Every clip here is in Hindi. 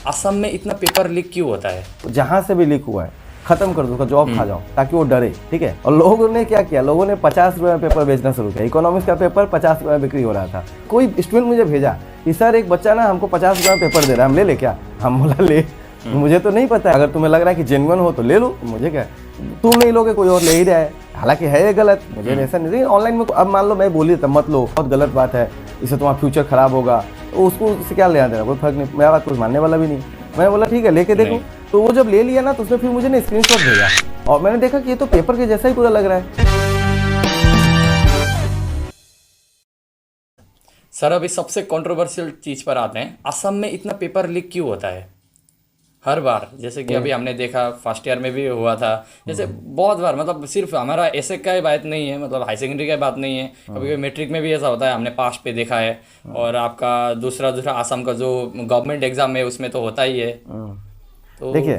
असम में इतना पेपर लीक क्यों होता है? जहाँ से भी लीक हुआ है खत्म कर दो, उसका जॉब खा जाओ, ताकि वो डरे। ठीक है। और लोगों ने क्या किया, लोगों ने 50 रुपये में पेपर बेचना शुरू किया। इकोनॉमिक्स का पेपर 50 रुपये में बिक्री हो रहा था। कोई स्टूडेंट मुझे भेजा कि सर एक बच्चा ना हमको 50 रुपये में पेपर दे रहा है, हम ले क्या? हम बोला ले, मुझे तो नहीं पता है, अगर तुम्हें लग रहा है कि जेन्युइन हो तो ले लो, मुझे क्या, तुम नहीं लोगे कोई और ले ही रहा है। हालांकि है ये गलत, मुझे ऐसा नहीं। ऑनलाइन में अब मान लो मैं बोली था मत लो, बहुत गलत बात है, इससे तुम्हारा फ्यूचर खराब होगा, तो उसको उससे क्या लेना देना, कोई फर्क नहीं, मेरा बात कुछ मानने वाला भी नहीं। मैंने बोला ठीक है लेके देखो। तो वो जब ले लिया ना तो उसने फिर मुझे ना स्क्रीनशॉट भेजा और मैंने देखा कि ये तो पेपर के जैसा ही पूरा लग रहा है। सर अभी सबसे कंट्रोवर्शियल चीज पर आते हैं, असम में इतना पेपर लीक क्यों होता है हर बार? जैसे कि अभी हमने देखा फर्स्ट ईयर में भी हुआ था, जैसे बहुत बार, मतलब सिर्फ हमारा ऐसे का ही बात नहीं है, मतलब हाई सेकेंडरी का बात नहीं है, कभी कभी मैट्रिक में भी ऐसा होता है, हमने पास पे देखा है। और आपका दूसरा असम का जो गवर्नमेंट एग्जाम है उसमें तो होता ही है। तो देखिए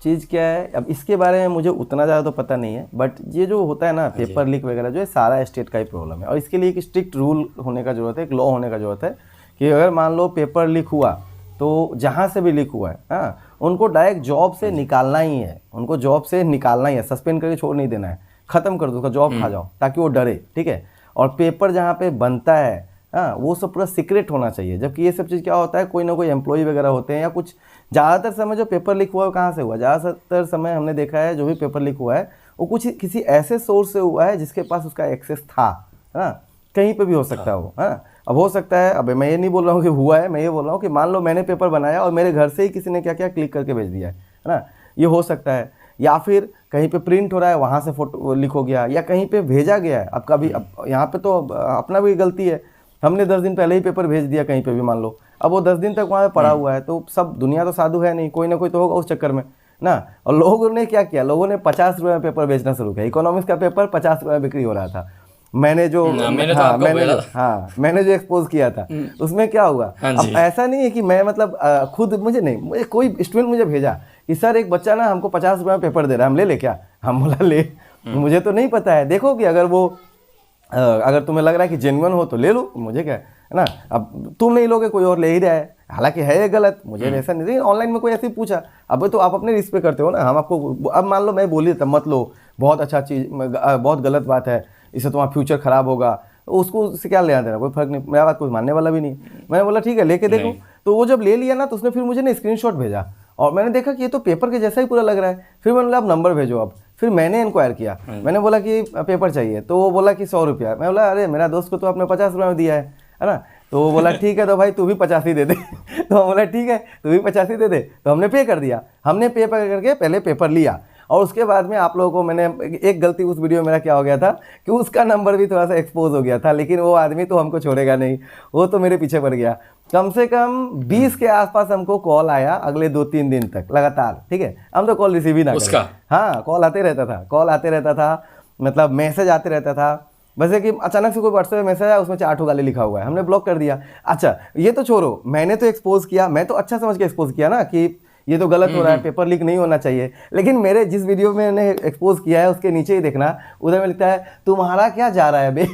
चीज़ क्या है, अब इसके बारे में मुझे उतना ज़्यादा तो पता नहीं है, बट ये जो होता है ना पेपर लीक वगैरह, जो है सारा स्टेट का ही प्रॉब्लम है। और इसके लिए एक स्ट्रिक्ट रूल होने का जरूरत है, एक लॉ होने का जरूरत है कि अगर मान लो पेपर लीक हुआ तो जहाँ से भी लीक हुआ है, हाँ, उनको डायरेक्ट जॉब से निकालना ही है, उनको जॉब से निकालना ही है, सस्पेंड करके छोड़ नहीं देना है, ख़त्म कर दो, उसका जॉब खा जाओ, ताकि वो डरे। ठीक है। और पेपर जहाँ पे बनता है, हाँ, वो सब पूरा सीक्रेट होना चाहिए। जबकि ये सब चीज़ क्या होता है, कोई ना कोई एम्प्लॉय वगैरह होते हैं या कुछ। ज़्यादातर समय जो पेपर लीक हुआ है कहाँ से हुआ, ज़्यादातर समय हमने देखा है जो भी पेपर लीक हुआ है वो कुछ किसी ऐसे सोर्स से हुआ है जिसके पास उसका एक्सेस था, है ना, कहीं पे भी हो सकता है वो, है ना। अब हो सकता है, अब मैं ये नहीं बोल रहा हूँ कि हुआ है, मैं ये बोल रहा हूँ कि मान लो मैंने पेपर बनाया और मेरे घर से ही किसी ने क्या क्या क्लिक करके भेज दिया है ना, ये हो सकता है। या फिर कहीं पे प्रिंट हो रहा है वहाँ से फोटो लीक हो गया, या कहीं पे भेजा गया है। अब कभी अब यहाँ पे तो अपना भी गलती है, हमने 10 दिन पहले ही पेपर भेज दिया कहीं पे भी मान लो, अब वो 10 दिन तक वहाँ पे पड़ा हुआ है, तो सब दुनिया तो साधु है नहीं, कोई ना कोई तो होगा उस चक्कर में ना। और लोगों ने क्या किया, लोगों ने 50 रुपये में पेपर बेचना शुरू किया। इकोनॉमिक्स का पेपर 50 रुपये में बिक्री हो रहा था। मैंने जो मैंने जो एक्सपोज किया था उसमें क्या हुआ। अब ऐसा नहीं है कि मैं मतलब खुद, मुझे कोई स्टूडेंट मुझे भेजा कि सर एक बच्चा ना हमको 50 रुपये में पेपर दे रहा है, हम ले क्या? हम बोला ले, मुझे तो नहीं पता है, देखो कि अगर तुम्हें लग रहा है कि जेन्युइन हो तो ले लो, मुझे क्या है ना। अब तुम नहीं लोगे, कोई और ले ही रहा है। हालांकि है ये गलत, मुझे ऐसा नहीं। ऑनलाइन में कोई ऐसे ही पूछा, अब तो आप अपने रिस्क पे करते हो ना, हम आपको, अब मान लो मैं बोली था मत लो, बहुत अच्छा चीज़, बहुत गलत बात है, इससे तुम्हारा फ्यूचर खराब होगा, उसको उससे क्या लेना देना, कोई फर्क नहीं, मेरा बात कुछ मानने वाला भी नहीं। मैंने बोला ठीक है लेके देखो। तो वो जब ले लिया ना तो उसने फिर मुझे ना स्क्रीनशॉट भेजा और मैंने देखा कि ये तो पेपर के जैसा ही पूरा लग रहा है। फिर मैंने बोला आप नंबर भेजो। अब फिर मैंने इंक्वायर किया, मैंने बोला कि पेपर चाहिए, तो वो बोला कि 100 रुपया। मैं बोला अरे मेरा दोस्त को तो आपने 50 रुपये में दिया है ना। तो वो बोला ठीक है तो भाई तू भी 50 ही दे दे। तो हम बोला ठीक है तू भी 50 ही दे दे। तो हमने पे कर दिया, हमने पे करके पहले पेपर लिया और उसके बाद में आप लोगों को मैंने एक गलती, उस वीडियो में मेरा क्या हो गया था कि उसका नंबर भी थोड़ा सा एक्सपोज हो गया था, लेकिन वो आदमी तो हमको छोड़ेगा नहीं, वो तो मेरे पीछे पड़ गया। कम से कम 20 के आसपास हमको कॉल आया अगले 2-3 दिन तक लगातार। ठीक है, हम तो कॉल रिसीव ही ना करें, हाँ कॉल आते रहता था, मतलब मैसेज आते रहता था। वैसे कि अचानक से कोई व्हाट्सएप में मैसेज आया, उसमें 4 ठो गाली लिखा हुआ है, हमने ब्लॉक कर दिया। अच्छा ये तो छोड़ो, मैंने तो एक्सपोज किया, मैं तो अच्छा समझ के एक्सपोज किया ना कि ये तो गलत हो रहा है, पेपर लीक नहीं होना चाहिए। लेकिन मेरे जिस वीडियो में मैंने एक्सपोज किया है उसके नीचे ही देखना, उधर में लिखता है तुम्हारा क्या जा रहा है बे।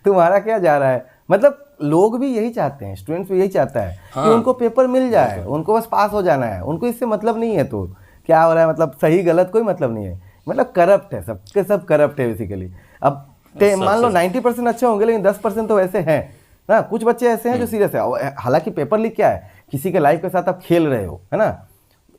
तुम्हारा क्या जा रहा है। मतलब लोग भी यही चाहते हैं, स्टूडेंट्स भी यही चाहता है कि उनको पेपर मिल जाए, उनको बस पास हो जाना है, उनको इससे मतलब नहीं है तो क्या हो रहा है, मतलब सही गलत कोई मतलब नहीं है, मतलब करप्ट है, सबके सब करप्ट है बेसिकली। अब मान लो 90% अच्छे होंगे लेकिन 10% तो वैसे हैं ना, कुछ बच्चे ऐसे हैं जो सीरियस है। हालांकि पेपर लीक क्या है, किसी के लाइफ के साथ आप खेल रहे हो, है ना।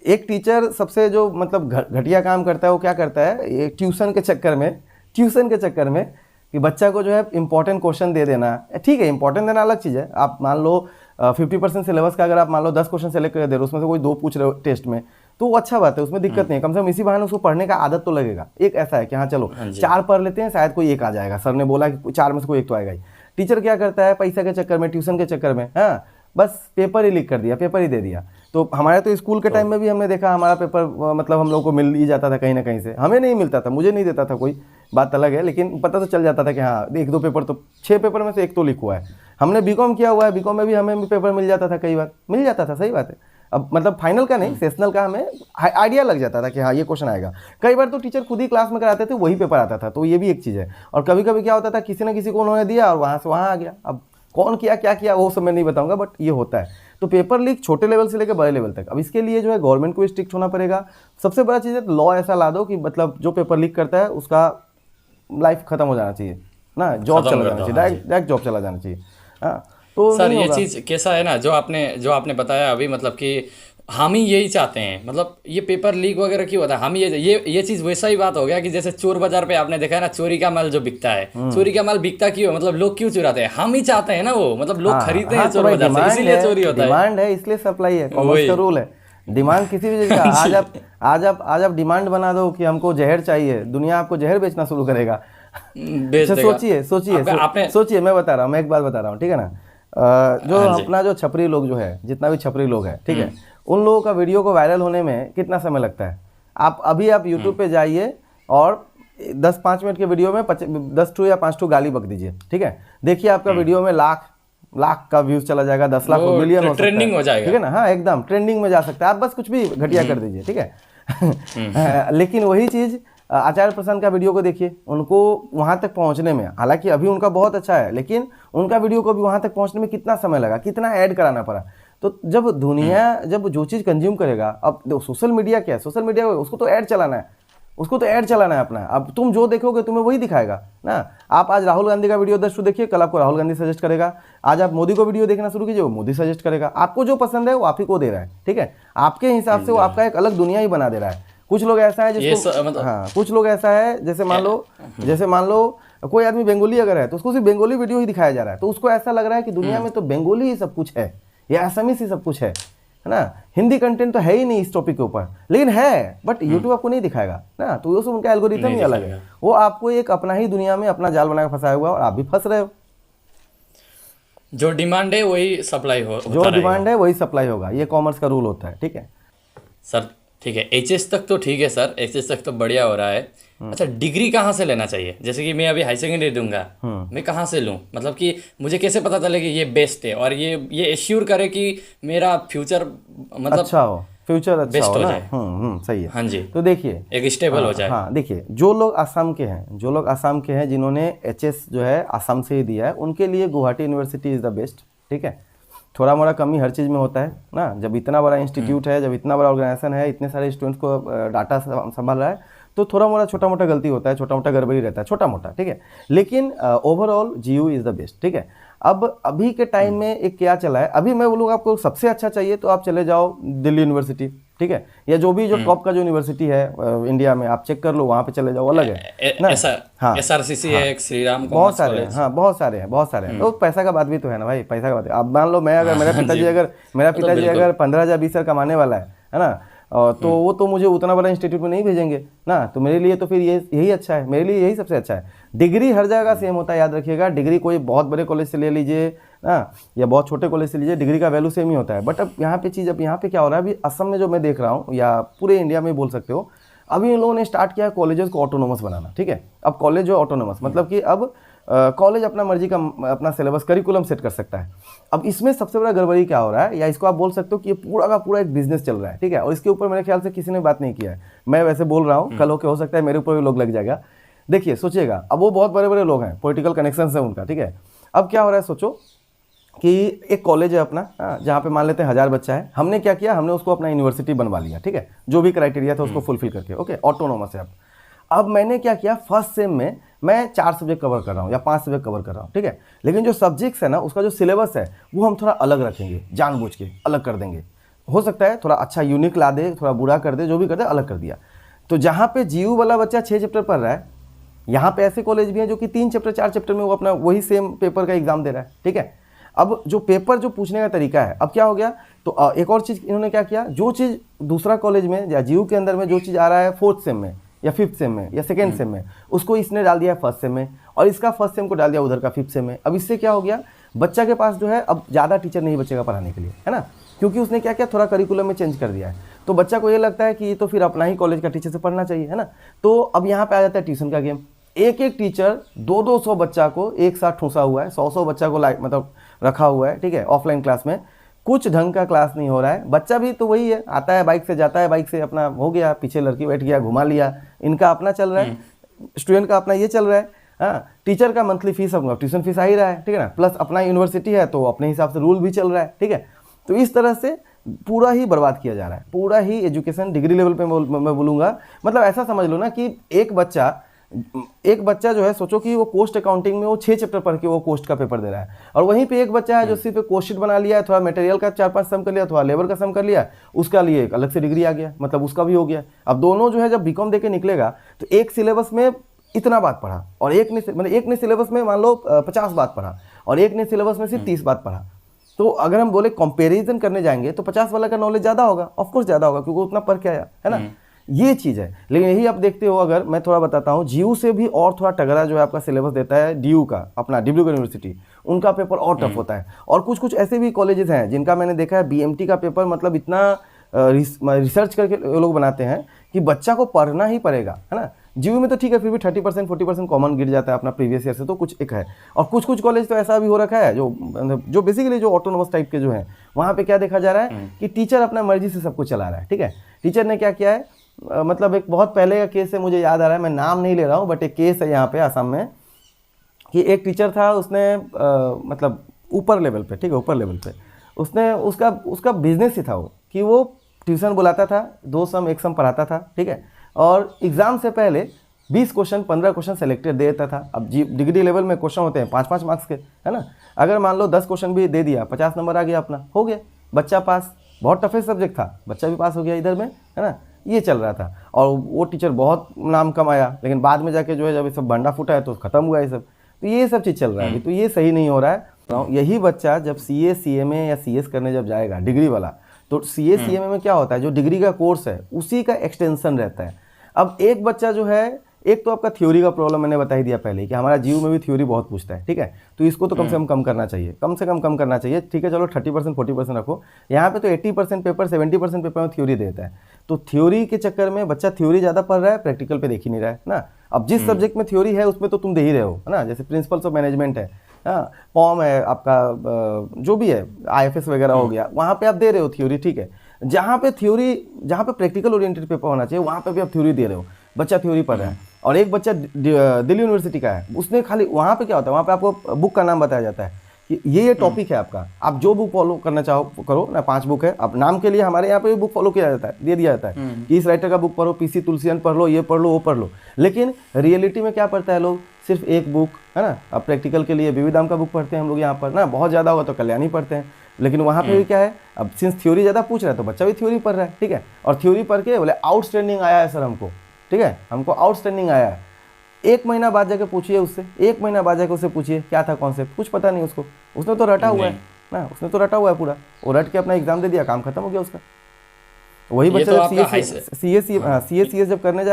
एक टीचर सबसे जो मतलब घटिया काम करता है वो क्या करता है, ये ट्यूशन के चक्कर में कि बच्चा को जो है इंपॉर्टेंट क्वेश्चन दे देना। ठीक है, इंपॉर्टेंट देना अलग चीज़ है। आप मान लो 50% सिलेबस का अगर आप मान लो 10 क्वेश्चन सेलेक्ट कर दे रहे हो, उसमें से कोई 2 पूछ रहे हो टेस्ट में, तो वो अच्छा बात है, उसमें दिक्कत नहीं है। कम से कम इसी बहाने उसको पढ़ने का आदत तो लगेगा। एक ऐसा है कि हाँ चलो 4 पढ़ लेते हैं, शायद कोई 1 आ जाएगा, सर ने बोला कि 4 में से कोई 1 तो आएगा ही। टीचर क्या करता है, पैसा के चक्कर में, ट्यूशन के चक्कर में, हाँ बस पेपर ही लीक कर दिया, पेपर ही दे दिया। तो हमारे तो स्कूल के टाइम में भी हमने देखा, हमारा पेपर मतलब हम लोग को मिल ही जाता था कहीं ना कहीं से। हमें नहीं मिलता था, मुझे नहीं देता था कोई, बात अलग है, लेकिन पता तो चल जाता था कि हाँ 1-2 पेपर तो 6 पेपर में से 1 तो लीक हुआ है। हमने बीकॉम किया हुआ है, बीकॉम में भी हमें भी पेपर मिल जाता था, कई बार मिल जाता था, सही बात है। अब मतलब फाइनल का नहीं, सेशनल का हमें आइडिया लग जाता था कि हाँ ये क्वेश्चन आएगा। कई बार तो टीचर खुद ही क्लास में कराते थे, वही पेपर आता था, तो ये भी एक चीज़ है। और कभी कभी क्या होता था, किसी न किसी को उन्होंने दिया और वहाँ से वहाँ आ गया। अब कौन किया क्या किया वो सब मैं नहीं बताऊंगा, बट ये होता है। तो पेपर लीक छोटे लेवल से लेकर बड़े लेवल तक। अब इसके लिए जो है गवर्नमेंट को स्ट्रिक्ट होना पड़ेगा। सबसे बड़ा चीज़ है लॉ ऐसा ला दो कि मतलब जो पेपर लीक करता है उसका लाइफ खत्म हो जाना चाहिए ना, जॉब चला जाना चाहिए, डायरेक्ट जॉब चला जाना चाहिए। हाँ तो सर नहीं ये होगा। चीज़ कैसा है ना, जो आपने बताया अभी, मतलब कि हम ही यही चाहते हैं, मतलब ये पेपर लीक वगैरह क्यों होता है, हम ये चीज़ वैसा ही बात हो गया कि जैसे चोर बाजार पे आपने देखा है ना, चोरी का माल जो बिकता है, चोरी का माल बिकता क्यों है, मतलब लोग क्यों चुराते हैं, हम ही चाहते हैं ना वो, मतलब लोग खरीदते हैं तो चोर भाई बाजार से, इसीलिए चोरी होता है। डिमांड है इसलिए सप्लाई है, कॉमर्स वही। का रूल है। डिमांड किसी भी चीज़ का, आज आप डिमांड बना दो कि हमको जहर चाहिए, दुनिया आपको जहर बेचना शुरू करेगा। बेच अच्छा देगा। आपने सोचिए मैं बता रहा हूँ, मैं एक बात बता रहा हूँ, ठीक है ना। जो हाँ जी। अपना जो छपरी लोग जो है, जितना भी छपरी लोग है, ठीक है, उन लोगों का वीडियो को वायरल होने में कितना समय लगता है। आप यूट्यूब पे जाइए और 10-5 मिनट के वीडियो में 10 या 5 गाली बक दीजिए, ठीक है, देखिए आपका वीडियो में लाख लाख का व्यूज चला जाएगा, 10 लाख वो मिलियन हो सकता है, ट्रेंडिंग हो जाएगा। ठीक है ना। हाँ एकदम ट्रेंडिंग में जा सकता है, आप बस कुछ भी घटिया कर दीजिए, ठीक है। लेकिन वही चीज़ आचार्य प्रसन्न का वीडियो को देखिए, उनको वहाँ तक पहुँचने में, हालांकि अभी उनका बहुत अच्छा है, लेकिन उनका वीडियो को भी वहाँ तक पहुँचने में कितना समय लगा, कितना ऐड कराना पड़ा। तो जब दुनिया जब जो चीज़ कंज्यूम करेगा, अब सोशल मीडिया क्या है, सोशल मीडिया उसको तो ऐड चलाना है, अपना। अब तुम जो देखोगे तुम्हें वही दिखाएगा ना। आप आज राहुल गांधी का वीडियो 10 देखिए, कल आपको राहुल गांधी सजेस्ट करेगा। आज आप मोदी को वीडियो देखना शुरू कीजिए, वो मोदी सजेस्ट करेगा। आपको जो पसंद है वो आप ही को दे रहा है, ठीक है, आपके हिसाब से वो आपका एक अलग दुनिया ही बना दे रहा है। कुछ लोग ऐसा है जिसको हाँ, कुछ लोग ऐसा है जैसे मान लो कोई आदमी बंगाली अगर है तो उसको सिर्फ बंगाली वीडियो ही दिखाया जा रहा है, तो उसको ऐसा लग रहा है कि दुनिया में तो बंगाली ही सब कुछ है या असमीज ही सब कुछ है ना। हिंदी कंटेंट तो है ही नहीं इस टॉपिक के ऊपर, लेकिन है, बट यूट्यूब आपको नहीं दिखाएगा ना, तो वो उनका एल्गोरिथम ही अलग है। वो आपको एक अपना ही दुनिया में अपना जाल बना के फंसाया हुआ है और आप भी फंस रहे हो। जो डिमांड है वही सप्लाई जो डिमांड है वही सप्लाई होगा, ये कॉमर्स का रूल होता है, ठीक है सर। ठीक है, एचएस तक तो ठीक है सर, एचएस तक तो बढ़िया हो रहा है। अच्छा, डिग्री कहाँ से लेना चाहिए, जैसे कि मैं अभी हाई सेकेंडरी दूंगा, मैं कहाँ से लूँ, मतलब कि मुझे कैसे पता चले कि ये बेस्ट है और ये एश्योर करे कि मेरा फ्यूचर मतलब अच्छा हो, फ्यूचर अच्छा बेस्ट हो हो ना। जाए। सही है। हाँ जी, तो देखिए एक स्टेबल हो जाए। हाँ देखिए, जो लोग आसाम के हैं जिन्होंने एचएस जो है आसाम से ही दिया है, उनके लिए Guwahati university is the best, ठीक है। थोड़ा मोड़ा कमी हर चीज़ में होता है ना, जब इतना बड़ा इंस्टीट्यूट है, जब इतना बड़ा ऑर्गेनाइजेशन है, इतने सारे स्टूडेंट्स को डाटा संभाल रहा है, तो थोड़ा मोड़ा छोटा मोटा गलती होता है, छोटा मोटा गड़बड़ी रहता है, छोटा मोटा, ठीक है। लेकिन ओवरऑल जीयू इज़ द बेस्ट, ठीक है। अब अभी के टाइम में एक क्या चला है, अभी मैं बोलूँगा आपको सबसे अच्छा चाहिए तो आप चले जाओ दिल्ली यूनिवर्सिटी, ठीक है, या जो भी जो टॉप का जो यूनिवर्सिटी है इंडिया में, आप चेक कर लो, वहाँ पे चले जाओ, अलग है ना। हाँ SRCC है, एक श्री राम बहुत सारे हैं, हाँ बहुत सारे हैं। तो पैसा का बात भी तो है ना भाई, पैसा का बात है। अब मान लो मैं अगर मेरा पिताजी अगर 15,000-20,000 कमाने वाला है ना, तो वो तो मुझे उतना बड़ा इंस्टीट्यूट में नहीं भेजेंगे ना, तो मेरे लिए तो फिर यही अच्छा है, मेरे लिए यही सबसे अच्छा है। डिग्री हर जगह सेम होता है, याद रखिएगा। डिग्री कोई बहुत बड़े कॉलेज से ले लीजिए ना या बहुत छोटे कॉलेज से लीजिए, डिग्री का वैल्यू सेम ही होता है। बट अब यहाँ पे क्या हो रहा है, अभी असम में जो मैं देख रहा हूँ या पूरे इंडिया में बोल सकते हो, अभी इन लोगों ने स्टार्ट किया है कॉलेजेस को ऑटोनोमस बनाना, ठीक है। अब कॉलेज जो ऑटोनोमस मतलब कि अब कॉलेज अपना मर्जी का अपना सिलेबस करिकुलम सेट कर सकता है। अब इसमें सबसे बड़ा गड़बड़ी क्या हो रहा है, या इसको आप बोल सकते हो कि ये पूरा का पूरा एक बिजनेस चल रहा है, ठीक है, और इसके ऊपर मेरे ख्याल से किसी ने बात नहीं किया है। मैं वैसे बोल रहा हूँ, कल हो सकता है मेरे ऊपर भी लोग लग जाएगा। देखिए सोचिएगा, अब वो बहुत बड़े बड़े लोग हैं, पॉलिटिकल कनेक्शन है उनका, ठीक है। अब क्या हो रहा है, सोचो कि एक कॉलेज है अपना, जहाँ पे मान लेते हैं 1000 बच्चा है, हमने क्या किया, हमने उसको अपना यूनिवर्सिटी बनवा लिया, ठीक है, जो भी क्राइटेरिया था उसको फुलफिल करके, ओके, ऑटोनोमस है। अब मैंने क्या किया, फर्स्ट सेम में मैं 4 सब्जेक्ट कवर कर रहा हूँ या 5 सब्जेक्ट कवर कर रहा हूँ, ठीक है, लेकिन जो सब्जेक्ट्स है ना, उसका जो सिलेबस है वो हम थोड़ा अलग रखेंगे, जानबूझ के अलग कर देंगे। हो सकता है थोड़ा अच्छा यूनिक ला दे, थोड़ा बुरा कर दे, जो भी कर दे, अलग कर दिया। तो जहाँ पे जीयू वाला बच्चा 6 चैप्टर पढ़ रहा है, यहाँ पे ऐसे कॉलेज भी हैं जो कि 3 चैप्टर 4 चैप्टर में वो अपना वही सेम पेपर का एग्जाम दे रहा है, ठीक है। अब जो पेपर जो पूछने का तरीका है, अब क्या हो गया, तो एक और चीज़ इन्होंने क्या किया, जो चीज़ दूसरा कॉलेज में या जीयू के अंदर में जो चीज़ आ रहा है 4th सेम में या 5th सेम में या 2nd सेम में, उसको इसने डाल दिया 1st सेम में, और इसका 1st सेम को डाल दिया उधर का 5th सेम में। अब इससे क्या हो गया, बच्चा के पास जो है अब ज़्यादा टीचर नहीं बचेगा पढ़ाने के लिए, है ना, क्योंकि उसने क्या किया, थोड़ा करिकुलम में चेंज कर दिया है। तो बच्चा को ये लगता है कि ये तो फिर अपना ही कॉलेज का टीचर से पढ़ना चाहिए, है ना। तो अब यहाँ पे आ जाता है ट्यूशन का गेम। एक टीचर 200 बच्चा को एक साथ ठूसा हुआ है, 100 बच्चा को मतलब रखा हुआ है, ठीक है, ऑफलाइन क्लास में। कुछ ढंग का क्लास नहीं हो रहा है। बच्चा भी तो वही है, आता है बाइक से, जाता है बाइक से, अपना हो गया, पीछे लड़की बैठ गया, घुमा लिया, इनका अपना चल रहा है, स्टूडेंट का अपना ये चल रहा है। हाँ, टीचर का मंथली फीस अब ट्यूशन फीस आ ही रहा है, ठीक है ना, प्लस अपना यूनिवर्सिटी है तो अपने हिसाब से रूल भी चल रहा है, ठीक है। तो इस तरह से पूरा ही बर्बाद किया जा रहा है, पूरा ही एजुकेशन डिग्री लेवल पे मैं बोलूँगा। मतलब ऐसा समझ लो ना कि एक बच्चा जो है, सोचो कि वो कोस्ट अकाउंटिंग में वो 6 चैप्टर पढ़ के वो कोस्ट का पेपर दे रहा है, और वहीं पे एक बच्चा है जो सिर्फ कोस्ट शीट बना लिया है, थोड़ा मटेरियल का 4-5 सम कर लिया, थोड़ा लेबर का सम कर लिया, उसका लिए एक अलग से डिग्री आ गया, मतलब उसका भी हो गया। अब दोनों जो है जब बीकॉम दे के निकलेगा तो एक सिलेबस में इतना बात पढ़ा, और एक ने सिलेबस में मान लो 50 बात पढ़ा, और एक ने सिलेबस में सिर्फ 30 बात पढ़ा। तो अगर हम बोले कंपैरिजन करने जाएंगे तो 50 वाला का नॉलेज ज़्यादा होगा, ऑफकोर्स ज़्यादा होगा, क्योंकि उतना पढ़ के आया है ना। ये चीज़ है। लेकिन यही आप देखते हो, अगर मैं थोड़ा बताता हूँ, जीयू से भी और थोड़ा तगड़ा जो है आपका सिलेबस देता है डीयू का, अपना डिब्रूगढ़ यूनिवर्सिटी, उनका पेपर और टफ होता है। और कुछ कुछ ऐसे भी कॉलेजेस हैं जिनका मैंने देखा है बीएमटी का पेपर मतलब इतना रिसर्च करके लोग बनाते हैं कि बच्चा को पढ़ना ही पड़ेगा, है ना। जीयू में तो ठीक है, फिर भी 30% 40% कॉमन गिर जाता है अपना प्रीवियस ईयर से, तो कुछ एक है। और कुछ कुछ कॉलेज तो ऐसा भी हो रखा है जो बेसिकली जो ऑटोनोमस टाइप के जो हैं, वहाँ पे क्या देखा जा रहा है कि टीचर अपना मर्जी से सब कुछ चला रहा है, ठीक है। टीचर ने क्या किया है, मतलब एक बहुत पहले का केस है, मुझे याद आ रहा है, मैं नाम नहीं ले रहा हूँ, बट एक केस है यहाँ पे आसाम में कि एक टीचर था, उसने मतलब ऊपर लेवल पे, ठीक है, ऊपर लेवल पे उसने उसका बिजनेस ही था वो, कि वो ट्यूशन बुलाता था, 2 सम 1 सम पढ़ाता था, ठीक है। और एग्ज़ाम से पहले 20 क्वेश्चन 15 क्वेश्चन सेलेक्टेड दे देता था। अब डिग्री लेवल में क्वेश्चन होते हैं 5-5 मार्क्स के, है ना। अगर मान लो 10 क्वेश्चन भी दे दिया, 50 नंबर आ गया, अपना हो गया, बच्चा पास। बहुत टफेस्ट सब्जेक्ट था, बच्चा भी पास हो गया इधर में, है ना। ये चल रहा था, और वो टीचर बहुत नाम कमाया, लेकिन बाद में जाके जो है जब ये सब बंडा फूटा है तो खत्म हुआ ये सब। तो ये सब चीज़ चल रहा है अभी, तो ये सही नहीं हो रहा है। यही बच्चा जब CA CMA या CS करने जब जाएगा डिग्री वाला, तो CA CMA में क्या होता है, जो डिग्री का कोर्स है उसी का एक्सटेंशन रहता है। अब एक बच्चा जो है, एक तो आपका थ्योरी का प्रॉब्लम मैंने बता ही दिया पहले कि हमारा जीव में भी थ्योरी बहुत पूछता है, ठीक है। तो इसको तो कम से कम करना चाहिए, कम से कम करना चाहिए, ठीक है। चलो 30% 40% रखो, यहाँ पे तो 80% पेपर 70% पेपर में थ्योरी देता है। तो थ्योरी के चक्कर में बच्चा थ्योरी ज़्यादा पढ़ रहा है, प्रैक्टिकल पे देख ही नहीं रहा है ना। अब जिस सब्जेक्ट में थ्योरी है उसमें तो तुम दे ही रहे हो, है ना। जैसे प्रिंसिपल्स ऑफ मैनेजमेंट है, हाँ, पॉम है आपका, जो भी है IFS वगैरह हो गया, वहाँ पे आप दे रहे हो थ्योरी, ठीक है। जहाँ पे प्रैक्टिकल ओरिएंटेड पेपर होना चाहिए, वहाँ पे भी आप थ्योरी दे रहे हो, बच्चा थ्योरी पढ़ रहा है। और एक बच्चा दिल्ली यूनिवर्सिटी का है, उसने खाली, वहाँ पे क्या होता है, वहाँ पे आपको बुक का नाम बताया जाता है कि ये टॉपिक है आपका, आप जो बुक फॉलो करना चाहो करो ना। 5 बुक है, अब नाम के लिए हमारे यहाँ पे भी बुक फॉलो किया जाता है, दे दिया जाता है कि इस राइटर का बुक पढ़ो, PC तुलसियन पढ़ लो, ये पढ़ लो, वो पढ़ लो। लेकिन रियलिटी में क्या पढ़ता है लोग, सिर्फ एक बुक, है ना। अब प्रैक्टिकल के लिए विविधाम का बुक पढ़ते हैं हम लोग यहाँ पर ना, बहुत ज़्यादा होगा तो कल्याणी पढ़ते हैं। लेकिन वहाँ पे भी क्या है, अब सिंस थ्योरी ज़्यादा पूछ रहा है तो बच्चा भी थ्योरी पढ़ रहा है, ठीक है। और थ्योरी पढ़ के बोले आउटस्टैंडिंग आया है सर हमको, ठीक है, हमको आउटस्टैंडिंग आया है। 1 महीना बाद जाके पूछिए उससे, 1 महीना बाद जाके उससे पूछिए क्या था कॉन्सेप्ट, कुछ पता नहीं उसको, उसने तो रटा हुआ है ना, उसने तो रटा हुआ है पूरा, वो रट के अपना एग्जाम दे दिया, काम खत्म हो गया उसका। वही बच्चा जब CA CS जब करने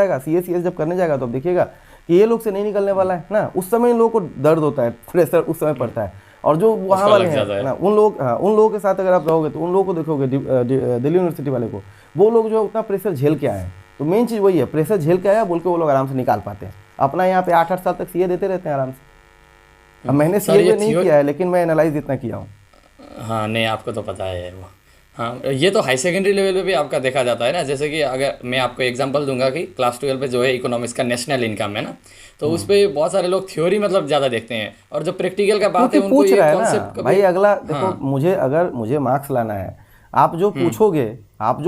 जाएगा तो अब देखिएगा कि ये लोग से नहीं निकलने वाला है ना। उस समय इन लोगों को दर्द होता है, प्रेशर उस समय पड़ता है। और जो वहाँ वाले हैं ना, उन लोगों के साथ अगर आप रहोगे तो उन लोगों को देखोगे, दिल्ली यूनिवर्सिटी वाले को, वो लोग जो है उतना प्रेशर झेल के आए हैं। तो मेन चीज़ वही है, प्रेशर झेल के आया बोल के वो लोग आराम से निकाल पाते हैं। अपना यहाँ पे 8-8 साल तक CA देते रहते हैं आराम से। अब मैंने CA नहीं किया है, लेकिन मैं एनालाइज इतना किया हूँ। हाँ, नहीं, आपको तो पता है वो। हाँ, ये तो हाई सेकेंडरी लेवल पे भी आपका देखा जाता है ना। जैसे कि अगर मैं आपको एग्जांपल दूंगा कि क्लास 12 पे जो है इकोनॉमिक्स का नेशनल इनकम है ना, तो उस पे बहुत सारे लोग थ्योरी मतलब ज़्यादा देखते हैं, और जो प्रैक्टिकल का बात है उनको पूछ ये रहा है कॉन्सेप्ट ना भाई, अगला देखो, मुझे मार्क्स लाना है, आप जो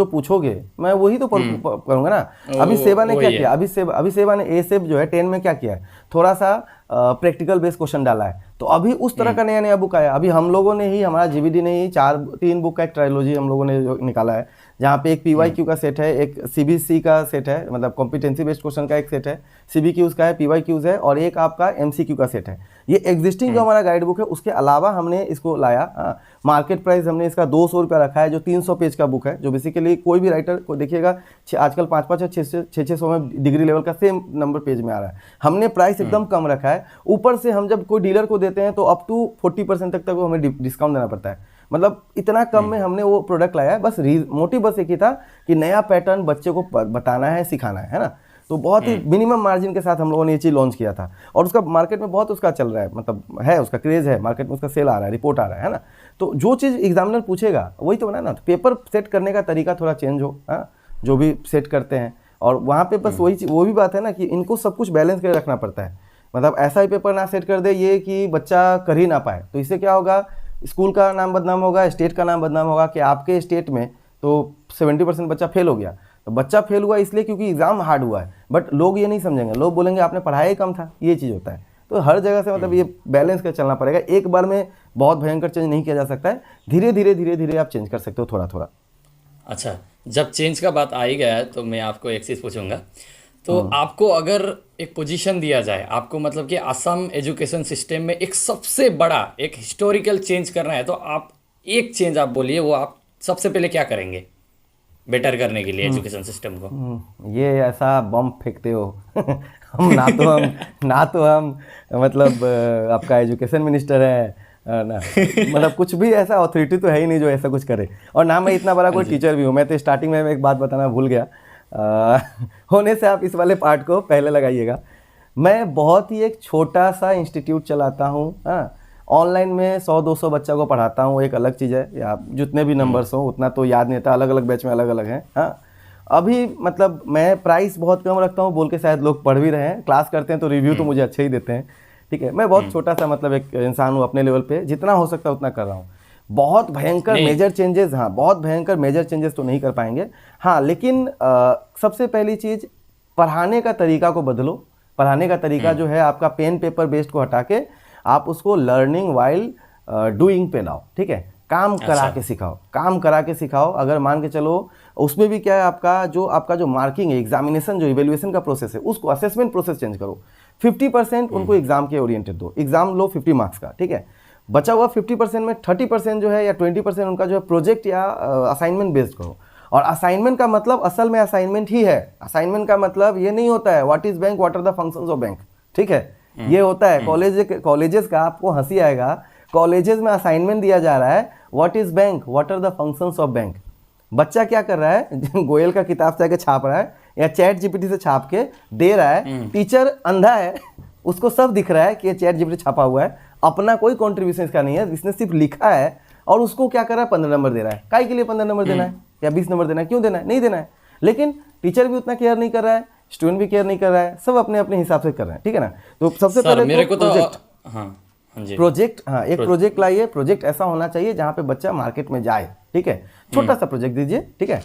पूछोगे मैं वही तो करूँगा ना। अभी सेवा ने क्या किया, अभी सेवा ने A-SEB जो है 10 में क्या किया है, थोड़ा सा प्रैक्टिकल बेस्ड क्वेश्चन डाला है। तो अभी उस तरह का नया बुक आया। अभी हम लोगों ने ही, हमारा GVD ने ही 3 बुक का एक ट्रायोलॉजी हम लोगों ने निकाला है, जहाँ पे एक PYQ का सेट है, एक CBC का सेट है, मतलब कॉम्पिटेंसी बेस्ड क्वेश्चन का एक सेट है, CBQs का है, PYQs है, और एक आपका MCQ का सेट है। ये एग्जिस्टिंग जो हमारा गाइड बुक है, उसके अलावा हमने इसको लाया। मार्केट प्राइस हमने इसका 200 रुपया रखा है, जो 300 पेज का बुक है, जो बेसिकली कोई भी राइटर को देखिएगा आजकल 5-5 या 600 में डिग्री लेवल का सेम नंबर पेज में आ रहा है। हमने प्राइस एकदम कम रखा है। ऊपर से हम जब कोई डीलर को देते हैं तो अप टू 40% तक हमें डिस्काउंट देना पड़ता है। मतलब इतना कम में हमने वो प्रोडक्ट लाया है। बस मोटिव बस एक ही था कि नया पैटर्न बच्चे को बताना है, सिखाना है ना। तो बहुत ही मिनिमम मार्जिन के साथ हम लोगों ने ये चीज़ लॉन्च किया था, और उसका मार्केट में बहुत उसका चल रहा है, मतलब है उसका क्रेज़ है, मार्केट में उसका सेल आ रहा है, रिपोर्ट आ रहा है ना। तो जो चीज़ एग्जामिनर पूछेगा वही तो बनाना। पेपर सेट करने का तरीका थोड़ा चेंज हो, हाँ, जो भी सेट करते हैं। और वहाँ पे बस वो भी बात है ना कि इनको सब कुछ बैलेंस करके रखना पड़ता है। मतलब ऐसा ही पेपर ना सेट कर दे ये कि बच्चा कर ही ना पाए। तो इससे क्या होगा, स्कूल का नाम बदनाम होगा, स्टेट का नाम बदनाम होगा कि आपके स्टेट में तो 70% बच्चा फेल हो गया। तो बच्चा फेल हुआ इसलिए क्योंकि एग्ज़ाम हार्ड हुआ है, बट लोग ये नहीं समझेंगे, लोग बोलेंगे आपने पढ़ाया ही कम था, ये चीज़ होता है। तो हर जगह से मतलब ये बैलेंस कर चलना पड़ेगा, एक बार में बहुत भयंकर चेंज नहीं किया जा सकता है, धीरे धीरे आप चेंज कर सकते हो थोड़ा थोड़ा। अच्छा, जब चेंज का बात आ ही गया है तो मैं आपको एक चीज़ पूछूंगा। तो आपको अगर एक पोजीशन दिया जाए, आपको मतलब कि असम एजुकेशन सिस्टम में एक सबसे बड़ा एक हिस्टोरिकल चेंज करना है, तो आप एक चेंज आप बोलिए, वो आप सबसे पहले क्या करेंगे बेटर करने के लिए एजुकेशन सिस्टम को? ये ऐसा बम फेंकते हो हम ना तो हम मतलब आपका एजुकेशन मिनिस्टर है ना, मतलब कुछ भी ऐसा अथॉरिटी तो है ही नहीं जो ऐसा कुछ करे, और ना मैं इतना बड़ा कोई टीचर भी हूँ। मैं तो स्टार्टिंग में एक बात बताना भूल गया, होने से आप इस वाले पार्ट को पहले लगाइएगा। मैं बहुत ही एक छोटा सा इंस्टीट्यूट चलाता हूँ, हाँ, ऑनलाइन में 100-200 बच्चा को पढ़ाता हूँ, एक अलग चीज़ है, या जितने भी नंबर्स हो उतना तो याद नहीं था, अलग अलग बैच में अलग अलग हैं। हाँ, अभी मतलब मैं प्राइस बहुत कम रखता हूँ बोल के शायद लोग पढ़ भी रहे हैं, क्लास करते हैं तो रिव्यू तो मुझे अच्छे ही देते हैं, ठीक है। मैं बहुत छोटा सा मतलब एक इंसान हूँ, अपने लेवल पे जितना हो सकता है उतना कर रहा हूँ। बहुत भयंकर मेजर चेंजेस, हाँ बहुत भयंकर मेजर चेंजेस तो नहीं कर पाएंगे, हाँ, लेकिन सबसे पहली चीज़ पढ़ाने का तरीका को बदलो। पढ़ाने का तरीका जो है आपका पेन पेपर बेस्ड को हटा के आप उसको लर्निंग वाइल डूइंग पे लाओ, ठीक है। काम करा के सिखाओ, काम करा के सिखाओ। अगर मान के चलो उसमें भी क्या है, आपका जो मार्किंग है, एग्जामिनेशन जो इवेल्युएशन का प्रोसेस है, उसको असेसमेंट प्रोसेस चेंज करो। 50% उनको एग्जाम के ओरिएंटेड दो, एग्जाम लो 50 मार्क्स का, ठीक है। बचा हुआ 50% में 30% जो है या 20% उनका जो है प्रोजेक्ट या असाइनमेंट बेस्ड करो। और असाइनमेंट का मतलब असल में असाइनमेंट ही है। असाइनमेंट का मतलब ये नहीं होता है what is bank, what are the functions of bank, ठीक है। ये होता है कॉलेजेस का, आपको हंसी आएगा, कॉलेजेस में असाइनमेंट दिया जा रहा है what is bank, what are the functions of bank. बच्चा क्या कर रहा है गोयल का किताब से आके छाप रहा है या चैट जीपीटी से छाप के दे रहा है। टीचर अंधा है, उसको सब दिख रहा है कि ये चैट जीपीटी छापा हुआ है, अपना कोई कॉन्ट्रीब्यूशन इसका नहीं है, इसने सिर्फ लिखा है और उसको क्या कर रहा है 15 नंबर दे रहा है। काहे के लिए 15 नंबर देना है या 20 नंबर देना है, क्यों देना है, नहीं देना है। लेकिन टीचर भी उतना केयर नहीं कर रहा है, स्टूडेंट भी केयर नहीं कर रहा है, सब अपने अपने हिसाब से कर रहे हैं, ठीक है ना। तो सबसे पहले मेरे को तो प्रोजेक्ट, हाँ एक प्रोजेक्ट लाइए। प्रोजेक्ट ऐसा होना चाहिए जहाँ पे बच्चा मार्केट में जाए, ठीक है। छोटा सा प्रोजेक्ट दीजिए, ठीक है।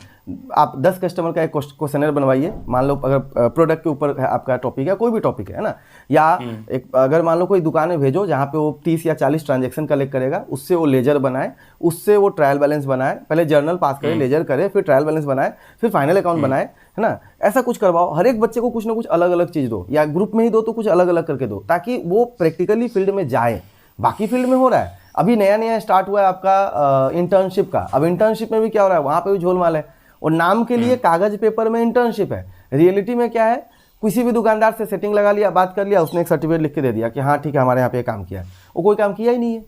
आप 10 कस्टमर का एक क्वेश्चनर बनवाइए, मान लो अगर प्रोडक्ट के ऊपर आपका टॉपिक है, कोई भी टॉपिक है ना, या एक अगर मान लो कोई दुकान में भेजो जहाँ पे वो 30 या 40 ट्रांजेक्शन कलेक्ट करेगा, उससे वो लेजर बनाए, उससे वो ट्रायल बैलेंस बनाए, पहले जर्नल पास करे, लेजर करे, फिर ट्रायल बैलेंस बनाए, फिर फाइनल अकाउंट बनाए, है ना। ऐसा कुछ करवाओ, हर एक बच्चे को कुछ ना कुछ अलग अलग चीज़ दो, या ग्रुप में ही दो तो कुछ अलग अलग करके दो, ताकि वो प्रैक्टिकली फील्ड में जाए। बाकी फील्ड में हो रहा है, अभी नया नया स्टार्ट हुआ है आपका इंटर्नशिप का। अब इंटर्नशिप में भी क्या हो रहा है, वहाँ पे भी झोलमाल है, और नाम के लिए कागज पेपर में इंटर्नशिप है, रियलिटी में क्या है, किसी भी दुकानदार से सेटिंग लगा लिया, बात कर लिया, उसने एक सर्टिफिकेट लिख के दे दिया कि हाँ ठीक है हमारे यहाँ पे काम किया है। वो कोई काम किया ही नहीं है,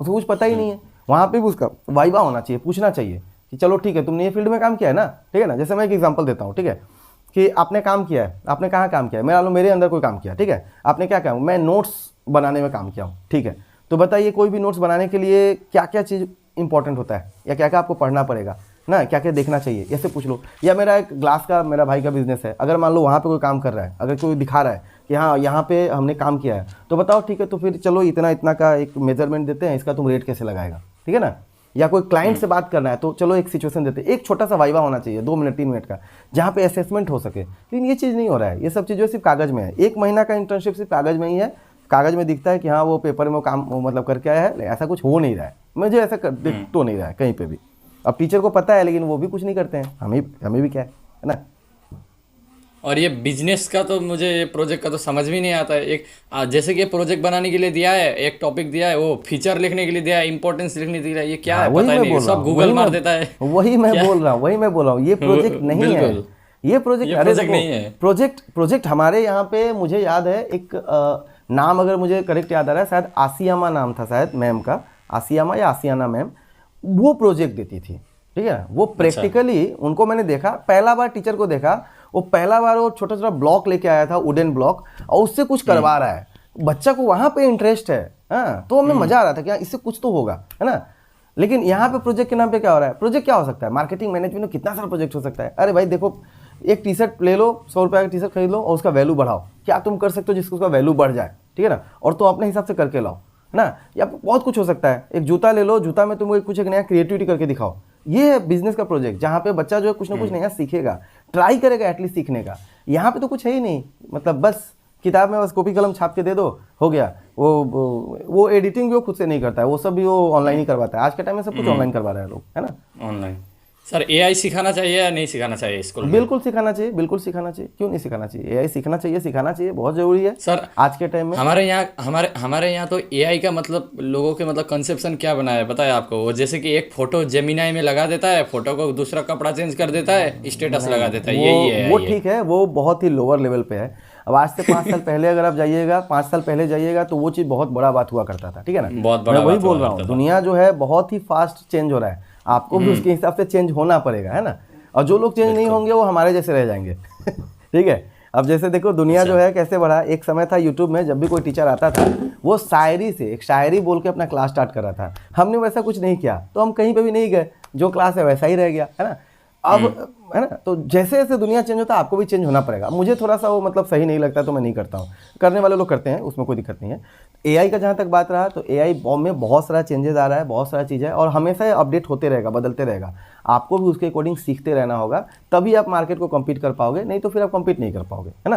उसको कुछ पता ही नहीं है। वहाँ पे भी उसका वाइवा होना चाहिए, पूछना चाहिए कि चलो ठीक है तुमने ये फील्ड में काम किया है ना, ठीक है ना। जैसे मैं एक एग्जाम्पल देता हूँ, ठीक है, कि आपने काम किया है, आपने कहाँ काम किया है, मेरे अंदर कोई काम किया, ठीक है, आपने क्या काम, मैं नोट्स बनाने में काम किया हूँ, ठीक है। तो बताइए कोई भी नोट्स बनाने के लिए क्या क्या चीज़ इंपॉर्टेंट होता है, या क्या क्या आपको पढ़ना पड़ेगा ना, क्या क्या देखना चाहिए, ऐसे पूछ लो। या मेरा एक ग्लास का, मेरा भाई का बिजनेस है, अगर मान लो वहाँ पे कोई काम कर रहा है, अगर कोई दिखा रहा है कि हाँ यहाँ पे हमने काम किया है, तो बताओ ठीक है, तो फिर चलो इतना इतना का एक मेजरमेंट देते हैं, इसका तुम रेट कैसे लगाएगा, ठीक है ना। या कोई क्लाइंट से बात करना है तो चलो एक सिचुएशन देते हैं, एक छोटा सा वाइवा होना चाहिए 2 मिनट 3 मिनट का, जहाँ पे असेसमेंट हो सके। लेकिन ये चीज़ नहीं हो रहा है, ये सब चीज़ जो सिर्फ कागज़ में है। 1 महीना का इंटर्नशिप सिर्फ कागज़ में ही है, कागज़ में दिखता है कि हाँ वो पेपर में वो काम मतलब करके आया है, ऐसा कुछ हो नहीं रहा है, मुझे ऐसा दिख तो नहीं रहा है कहीं पे भी। अब टीचर को पता है लेकिन वो भी कुछ नहीं करते हैं, हमें भी क्या है ना। और ये बिजनेस का तो मुझे ये प्रोजेक्ट का तो समझ भी नहीं आता है। एक जैसे कि प्रोजेक्ट बनाने के लिए दिया है, एक टॉपिक दिया है, वो फीचर लिखने के लिए दिया है, इंपॉर्टेंस लिखने के लिए दिया है, ये क्या है पता नहीं, सब गूगल मार देता है। वही मैं बोल रहा हूँ, ये प्रोजेक्ट नहीं है, ये प्रोजेक्ट नहीं है। प्रोजेक्ट हमारे यहाँ पे मुझे याद है, एक नाम अगर मुझे करेक्ट याद आ रहा है, शायद आसियामा नाम था शायद मैम का, आसियामा या आसियाना मैम, वो प्रोजेक्ट देती थी, ठीक है। वो प्रैक्टिकली उनको मैंने देखा, पहला बार टीचर को देखा, वो पहला बार वो छोटा छोटा ब्लॉक लेके आया था, वुडन ब्लॉक, और उससे कुछ करवा रहा है। बच्चा को वहाँ पे इंटरेस्ट है, हाँ, तो हमें मजा आ रहा था कि इससे कुछ तो होगा, है ना। लेकिन यहाँ पे प्रोजेक्ट के नाम पे क्या हो रहा है, प्रोजेक्ट क्या हो सकता है, मार्केटिंग मैनेजमेंट में कितना सारा प्रोजेक्ट हो सकता है। अरे भाई देखो, एक टी शर्ट ले लो, 100 रुपये का टी शर्ट खरीद लो और उसका वैल्यू बढ़ाओ, क्या तुम कर सकते हो जिसको उसका वैल्यू बढ़ जाए, ठीक है ना, और तुम अपने हिसाब से करके लाओ, है ना। या बहुत कुछ हो सकता है, एक जूता ले लो, जूता में तुम कुछ एक नया क्रिएटिविटी करके दिखाओ। ये है बिजनेस का प्रोजेक्ट, जहाँ पे बच्चा जो है कुछ ना कुछ नया सीखेगा, ट्राई करेगा एटलीस्ट सीखने का। यहाँ पे तो कुछ है ही नहीं, मतलब बस किताब में बस कॉपी कलम छाप के दे दो, हो गया। वो एडिटिंग भी वो खुद से नहीं करता है, वो सब भी वो ऑनलाइन ही करवाता है। आज के टाइम में सब कुछ ऑनलाइन करवा रहे हैं लोग, है ना। ऑनलाइन। सर एआई सिखाना चाहिए या नहीं सिखाना चाहिए स्कूल में? बिल्कुल सिखाना चाहिए, बिल्कुल सिखाना चाहिए, क्यों नहीं सिखाना चाहिए। एआई सीखना चाहिए, सिखाना चाहिए, बहुत जरूरी है सर आज के टाइम में। हमारे यहाँ तो एआई का मतलब लोगों के मतलब कंसेप्शन क्या बना है पता है आपको? वो जैसे कि एक फोटो जेमिनाई में लगा देता है, फोटो को दूसरा कपड़ा चेंज कर देता है, स्टेटस लगा देता है, यही है वो ठीक है, वो बहुत ही लोअर लेवल पे है। अब आज से 5 साल पहले अगर आप जाइएगा, 5 साल पहले जाइएगा, तो वो चीज़ बहुत बड़ा बात हुआ करता था, ठीक है ना। बहुत बड़ा मैं वही बात बोल हुआ रहा हूँ, करता था। दुनिया जो है बहुत ही फास्ट चेंज हो रहा है, आपको भी उसके हिसाब से चेंज होना पड़ेगा, है ना। और जो लोग चेंज नहीं होंगे वो हमारे जैसे रह जाएंगे ठीक है। अब जैसे देखो दुनिया जो है कैसे बढ़ा। एक समय था यूट्यूब में, जब भी कोई टीचर आता था वो शायरी से एक शायरी बोल के अपना क्लास स्टार्ट कर रहा था। हमने वैसा कुछ नहीं किया तो हम कहीं पे भी नहीं गए, जो क्लास है वैसा ही रह गया, है ना। अब है ना, तो जैसे जैसे दुनिया चेंज होता है आपको भी चेंज होना पड़ेगा। मुझे थोड़ा सा वो मतलब सही नहीं लगता तो मैं नहीं करता हूँ, करने वाले लोग करते हैं, उसमें कोई दिक्कत नहीं है। एआई का जहाँ तक बात रहा, तो एआई में बहुत सारा चेंजेस आ रहा है, बहुत सारा चीज़ है, और हमेशा अपडेट होते रहेगा, बदलते रहेगा। आपको भी उसके अकॉर्डिंग सीखते रहना होगा, तभी आप मार्केट को कम्पीट कर पाओगे, नहीं तो फिर आप कम्पीट नहीं कर पाओगे, है ना।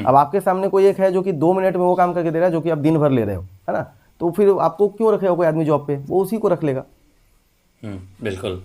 अब आपके सामने कोई एक है जो कि 2 मिनट में वो काम करके दे रहा है जो कि आप दिन भर ले रहे हो, है ना, तो फिर आपको क्यों रखेगा कोई आदमी जॉब पे, वो उसी को रख लेगा। बिल्कुल।